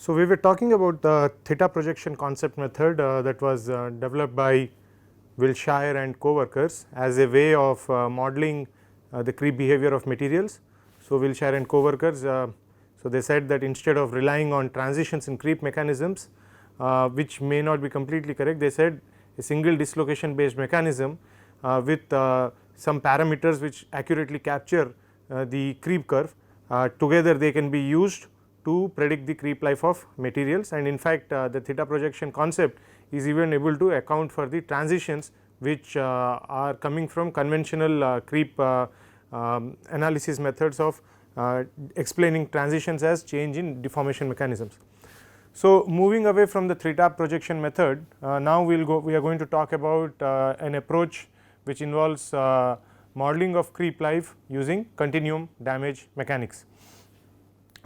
So, we were talking about the theta projection concept method that was developed by Wilshire and co-workers as a way of modeling the creep behavior of materials. So, Wilshire and co-workers, so they said that instead of relying on transitions in creep mechanisms, which may not be completely correct, they said a single dislocation based mechanism with some parameters which accurately capture the creep curve, together they can be used to predict the creep life of materials. And in fact, the theta projection concept is even able to account for the transitions which are coming from conventional creep analysis methods of explaining transitions as change in deformation mechanisms. So, moving away from the theta projection method, now we are going to talk about an approach which involves modeling of creep life using continuum damage mechanics.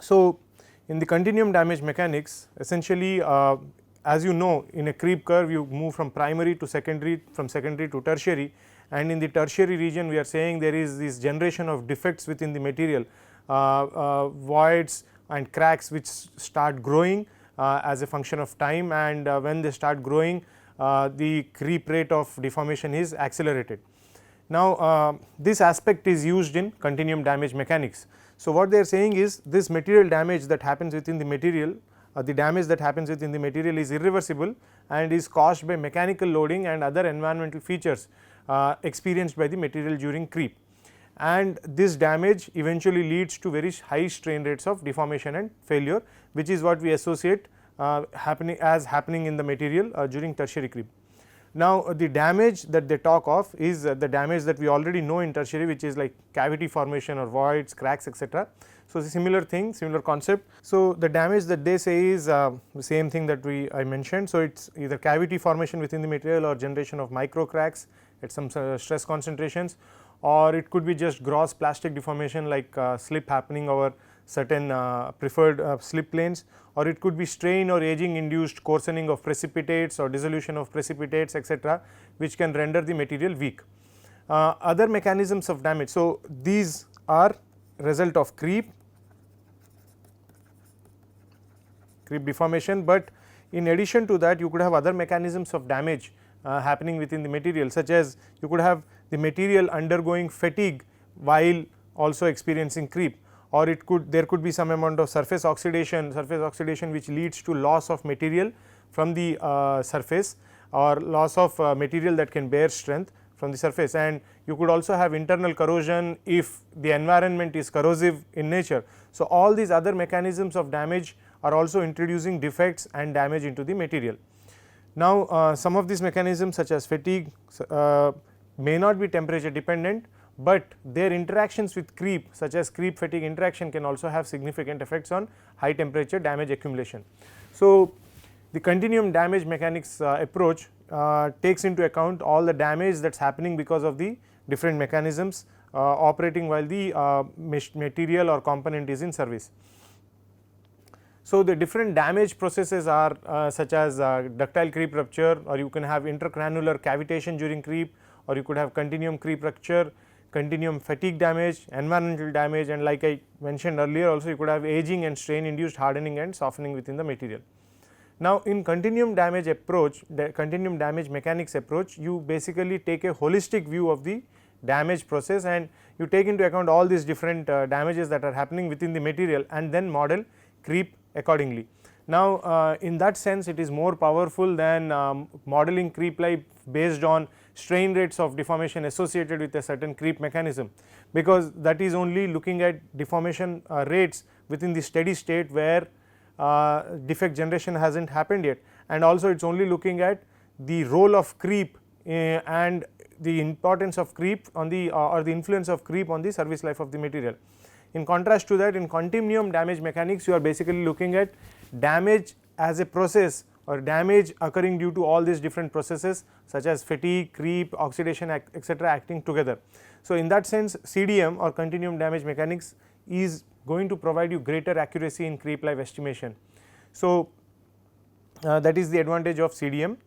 So, in the continuum damage mechanics, essentially as you know, in a creep curve you move from primary to secondary, from secondary to tertiary, and in the tertiary region we are saying there is this generation of defects within the material, voids and cracks which start growing as a function of time, and when they start growing the creep rate of deformation is accelerated. Now, this aspect is used in continuum damage mechanics. So, what they are saying is this material damage that happens within the material, the damage that happens within the material is irreversible and is caused by mechanical loading and other environmental features experienced by the material during creep, and this damage eventually leads to very high strain rates of deformation and failure, which is what we associate happening in the material during tertiary creep. Now, the damage that they talk of is the damage that we already know in tertiary, which is like cavity formation or voids, cracks, etc. So, it's a similar thing, similar concept. So, the damage that they say is the same thing that I mentioned. So, it is either cavity formation within the material or generation of micro cracks at some stress concentrations, or it could be just gross plastic deformation like slip happening over certain preferred slip planes, or it could be strain or aging induced coarsening of precipitates or dissolution of precipitates, etc., which can render the material weak. Other mechanisms of damage. So, these are result of creep deformation, but in addition to that you could have other mechanisms of damage happening within the material, such as you could have the material undergoing fatigue while also experiencing creep, or there could be some amount of surface oxidation which leads to loss of material from the surface, or loss of material that can bear strength from the surface, and you could also have internal corrosion if the environment is corrosive in nature. So, all these other mechanisms of damage are also introducing defects and damage into the material. Now, some of these mechanisms such as fatigue may not be temperature dependent, but their interactions with creep, such as creep fatigue interaction, can also have significant effects on high temperature damage accumulation. So, the continuum damage mechanics approach takes into account all the damage that is happening because of the different mechanisms operating while the material or component is in service. So, the different damage processes are such as ductile creep rupture, or you can have intergranular cavitation during creep, or you could have continuum creep rupture, continuum fatigue damage, environmental damage, and like I mentioned earlier also you could have aging and strain induced hardening and softening within the material. Now, in continuum damage approach, the continuum damage mechanics approach, you basically take a holistic view of the damage process and you take into account all these different damages that are happening within the material and then model creep accordingly. Now, in that sense it is more powerful than modeling creep life based on strain rates of deformation associated with a certain creep mechanism, because that is only looking at deformation rates within the steady state where defect generation has not happened yet, and also it is only looking at the role of creep and the importance of creep on the or the influence of creep on the service life of the material. In contrast to that, in continuum damage mechanics you are basically looking at damage as a process or damage occurring due to all these different processes such as fatigue, creep, oxidation, etc., acting together. So, in that sense CDM or continuum damage mechanics is going to provide you greater accuracy in creep life estimation. So, that is the advantage of CDM.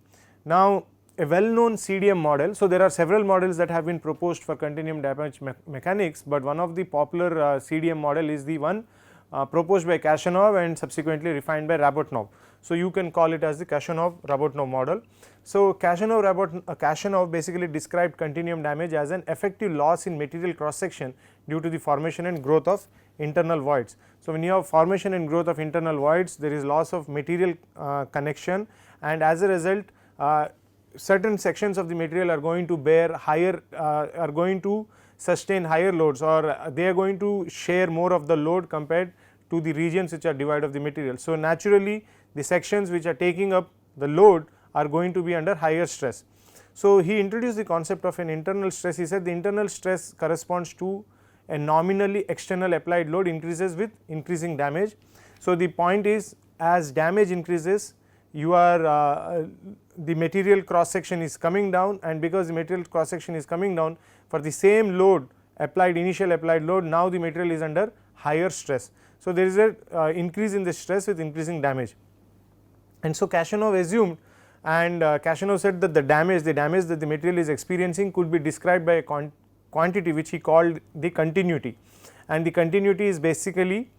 Now, a well known CDM model. So, there are several models that have been proposed for continuum damage mechanics, but one of the popular CDM model is the one proposed by Khashanov and subsequently refined by Rabotnov. So, you can call it as the Khashanov-Rabotnov model. So, Khashanov basically described continuum damage as an effective loss in material cross section due to the formation and growth of internal voids. So, when you have formation and growth of internal voids, there is loss of material connection, and as a result certain sections of the material are going to bear higher are going to sustain higher loads, or they are going to share more of the load compared to the regions which are devoid of the material. So, naturally the sections which are taking up the load are going to be under higher stress. So, he introduced the concept of an internal stress. He said the internal stress corresponds to a nominally external applied load increases with increasing damage. So, the point is, as damage increases, you are the material cross section is coming down, and because the material cross section is coming down, for the same load applied, initial applied load, now the material is under higher stress. So, there is a increase in the stress with increasing damage. And so, Khashanov assumed, and Khashanov said that the damage that the material is experiencing could be described by a quantity which he called the continuity, and the continuity is basically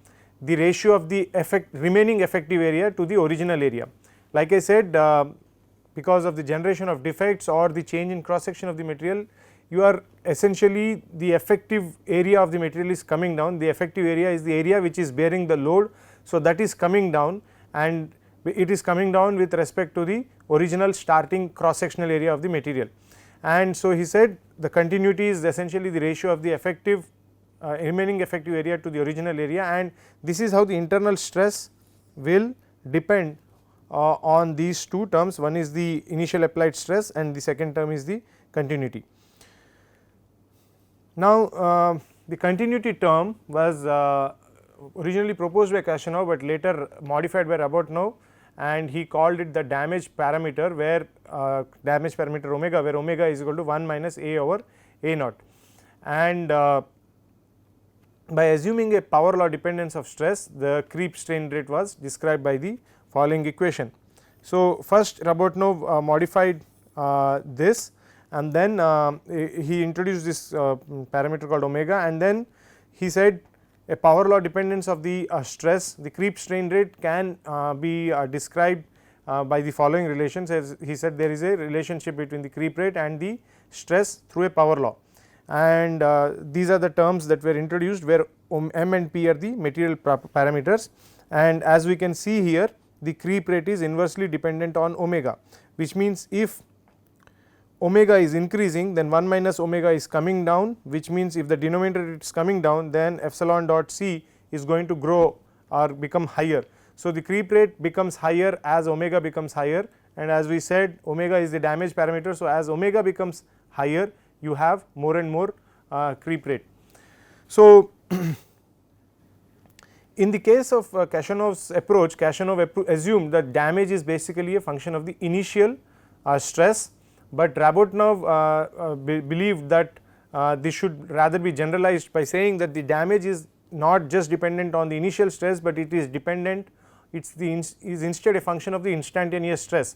the ratio of the remaining effective area to the original area. Like I said, because of the generation of defects or the change in cross section of the material, you are essentially the effective area of the material is coming down. The effective area is the area which is bearing the load. So, that is coming down, and it is coming down with respect to the original starting cross sectional area of the material. And so, he said the continuity is essentially the ratio of the effective remaining effective area to the original area, and this is how the internal stress will depend on these two terms. One is the initial applied stress and the second term is the continuity. Now, the continuity term was originally proposed by Khashanov, but later modified by Rabotnov, and he called it the damage parameter, where damage parameter omega, where omega is equal to 1 minus A over A naught. And by assuming a power law dependence of stress, the creep strain rate was described by the following equation. So, first Rabotnov modified this, and then he introduced this parameter called omega, and then he said a power law dependence of the stress, the creep strain rate can be described by the following relations. As he said, there is a relationship between the creep rate and the stress through a power law, and these are the terms that were introduced, where m and p are the material parameters, and as we can see here, the creep rate is inversely dependent on omega, which means if omega is increasing, then 1 minus omega is coming down, which means if the denominator is coming down, then epsilon dot c is going to grow or become higher. So, the creep rate becomes higher as omega becomes higher, and as we said, omega is the damage parameter. So, as omega becomes higher, you have more and more creep rate. So, in the case of Khashanov's approach, Khashanov assumed that damage is basically a function of the initial stress, but Rabotnov believed that this should rather be generalized by saying that the damage is not just dependent on the initial stress, but it is dependent, is instead a function of the instantaneous stress.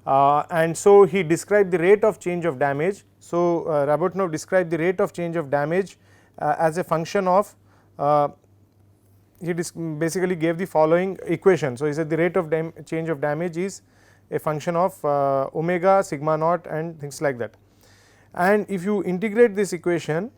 And so, he described the rate of change of damage. So, Rabotnov described the rate of change of damage as a function of he basically gave the following equation. So, he said the rate of change of damage is a function of omega, sigma naught and things like that. And if you integrate this equation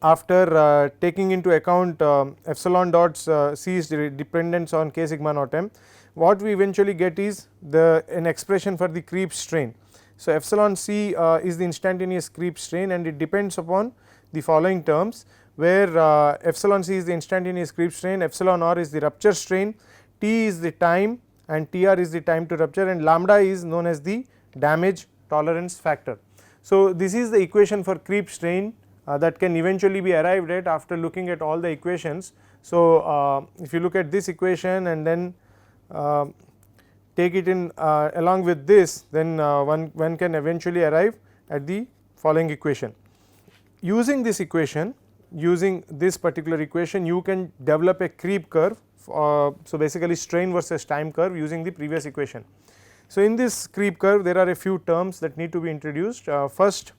after taking into account epsilon dot c's dependence on k sigma naught m, what we eventually get is an expression for the creep strain. So, epsilon c is the instantaneous creep strain, and it depends upon the following terms, where epsilon c is the instantaneous creep strain, epsilon r is the rupture strain, T is the time and Tr is the time to rupture, and lambda is known as the damage tolerance factor. So, this is the equation for creep strain that can eventually be arrived at after looking at all the equations. So, if you look at this equation and then take it in along with this, then one can eventually arrive at the following equation. Using this equation, using this particular equation, you can develop a creep curve. So, basically strain versus time curve using the previous equation. So, in this creep curve there are a few terms that need to be introduced. First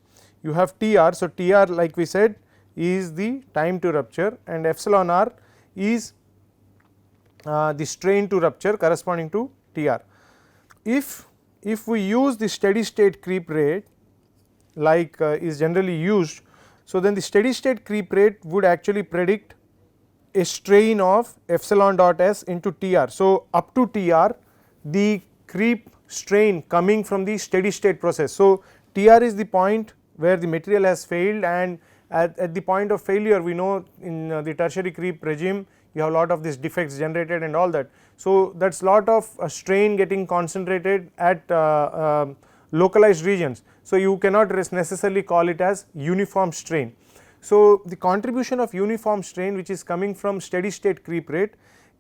you have Tr. So, Tr, like we said, is the time to rupture, and epsilon r is the strain to rupture corresponding to Tr. If we use the steady state creep rate like is generally used, so then the steady state creep rate would actually predict a strain of epsilon dot s into Tr. So, up to Tr the creep strain coming from the steady state process. So, Tr is the point where the material has failed, and at the point of failure we know in the tertiary creep regime you have a lot of these defects generated and all that. So, that is lot of strain getting concentrated at localized regions. So, you cannot necessarily call it as uniform strain. So, the contribution of uniform strain which is coming from steady state creep rate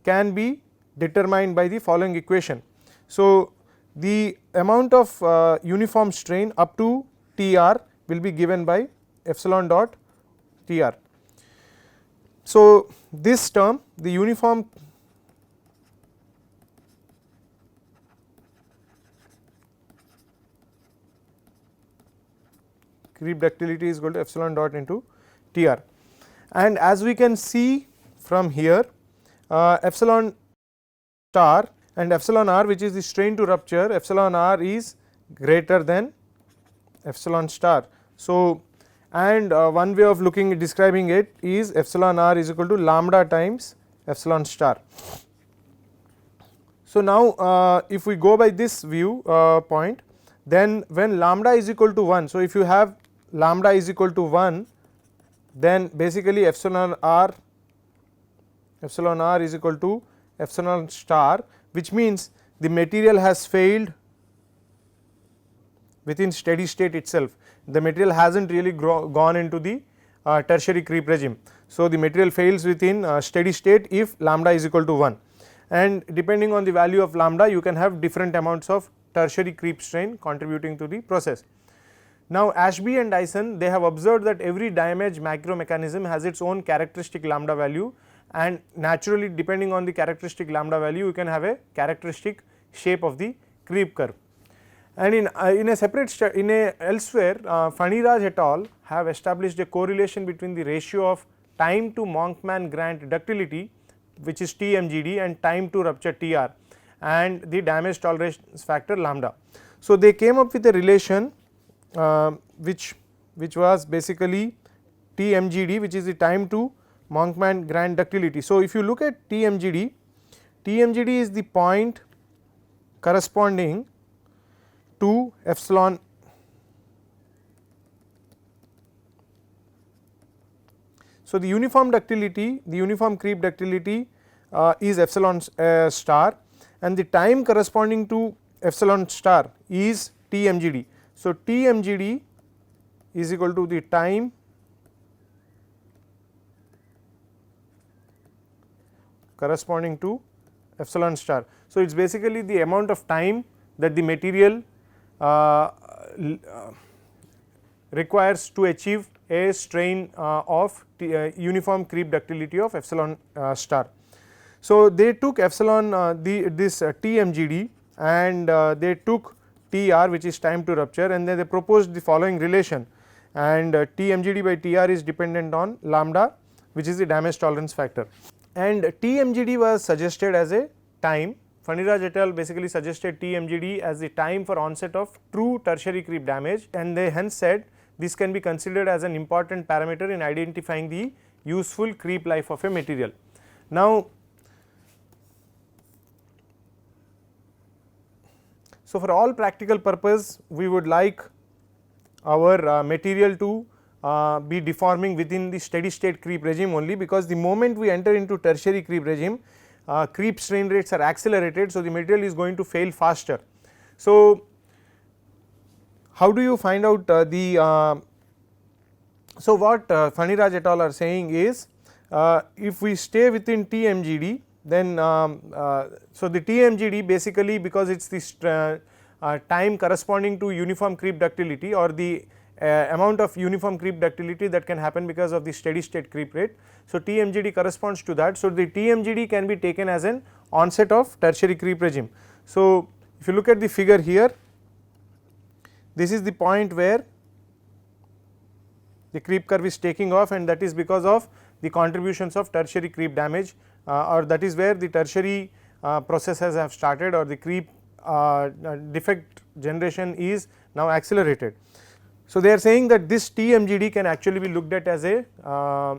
can be determined by the following equation. So, the amount of uniform strain up to Tr will be given by epsilon dot Tr. So, this term, the uniform creep ductility is equal to epsilon dot into Tr, and as we can see from here epsilon star and epsilon r, which is the strain to rupture, epsilon r is greater than epsilon star. So, and one way of describing it is epsilon r is equal to lambda times epsilon star. So, now if we go by this view point, then when lambda is equal to 1, so if you have lambda is equal to 1, then basically epsilon r is equal to epsilon star, which means the material has failed within steady state itself. The material has not really gone into the tertiary creep regime. So, the material fails within steady state if lambda is equal to 1, and depending on the value of lambda you can have different amounts of tertiary creep strain contributing to the process. Now, Ashby and Dyson, they have observed that every damage macro mechanism has its own characteristic lambda value, and naturally depending on the characteristic lambda value you can have a characteristic shape of the creep curve. And in a separate elsewhere Faniraj et al have established a correlation between the ratio of time to Monkman-Grant ductility, which is TMGD, and time to rupture Tr, and the damage tolerance factor lambda. So, they came up with a relation which was basically TMGD, which is the time to Monkman-Grant ductility. So, if you look at TMGD, TMGD is the point corresponding to epsilon. So, the uniform ductility, the uniform creep ductility is epsilon star, and the time corresponding to epsilon star is TMGD. So, TMGD is equal to the time corresponding to epsilon star. So, it is basically the amount of time that the material requires to achieve a strain of uniform creep ductility of epsilon star. So, they took epsilon this TMGD, and they took Tr, which is time to rupture, and then they proposed the following relation, and TMGD by Tr is dependent on lambda, which is the damage tolerance factor, and TMGD was suggested as a time. Faniraj et al basically suggested TMGD as the time for onset of true tertiary creep damage, and they hence said this can be considered as an important parameter in identifying the useful creep life of a material. Now, so for all practical purpose we would like our material to be deforming within the steady state creep regime only, because the moment we enter into tertiary creep regime creep strain rates are accelerated. So, the material is going to fail faster. So, how do you find out so what Faniraj et al are saying is if we stay within TMGD, then so the TMGD basically, because it is this time corresponding to uniform creep ductility or the amount of uniform creep ductility that can happen because of the steady state creep rate. So, TMGD corresponds to that. So, the TMGD can be taken as an onset of tertiary creep regime. So, if you look at the figure here, this is the point where the creep curve is taking off, and that is because of the contributions of tertiary creep damage, or that is where the tertiary processes have started, or the creep defect generation is now accelerated. So, they are saying that this TMGD can actually be looked at as a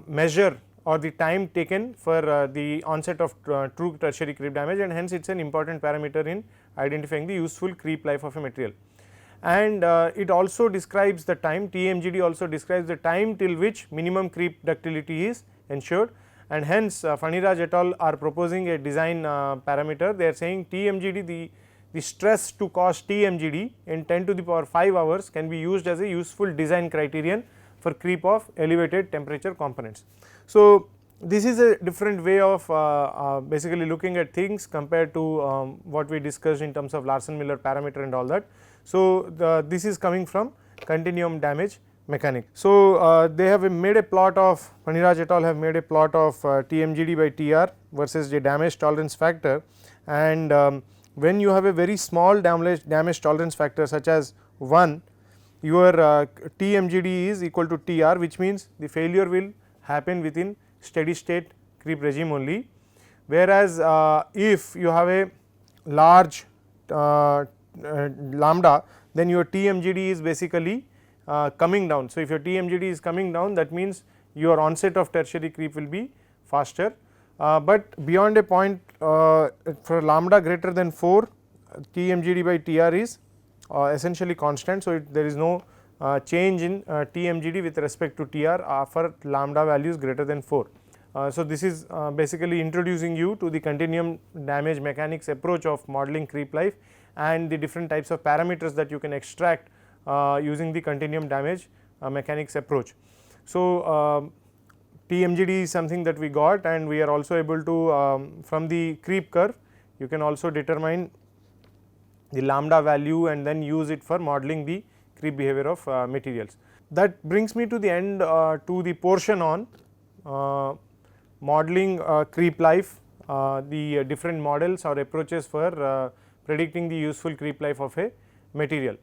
measure or the time taken for the onset of true tertiary creep damage, and hence it is an important parameter in identifying the useful creep life of a material. And it also describes the time, TMGD also describes the time till which minimum creep ductility is ensured, and hence Faniraj et al. Are proposing a design parameter. They are saying TMGD, the stress to cause TMGD in 10 to the power 5 hours can be used as a useful design criterion for creep of elevated temperature components. So, this is a different way of basically looking at things compared to what we discussed in terms of Larsen-Miller parameter and all that. So, this is coming from continuum damage mechanics. So, they have made a plot of, Faniraj et al. Have made a plot of TMGD by TR versus the damage tolerance factor, and when you have a very small damage tolerance factor such as 1, your TMGD is equal to TR, which means the failure will happen within steady state creep regime only, whereas if you have a large lambda, then your TMGD is basically coming down. So, if your TMGD is coming down, that means your onset of tertiary creep will be faster, but beyond a point for lambda greater than 4, TMGD by TR is essentially constant. So, there is no change in TMGD with respect to TR for lambda values greater than 4. So, this is basically introducing you to the continuum damage mechanics approach of modeling creep life and the different types of parameters that you can extract using the continuum damage mechanics approach. So, TMGD is something that we got, and we are also able to from the creep curve you can also determine the lambda value and then use it for modeling the creep behavior of materials. That brings me to the end to the portion on modeling creep life, the different models or approaches for predicting the useful creep life of a material.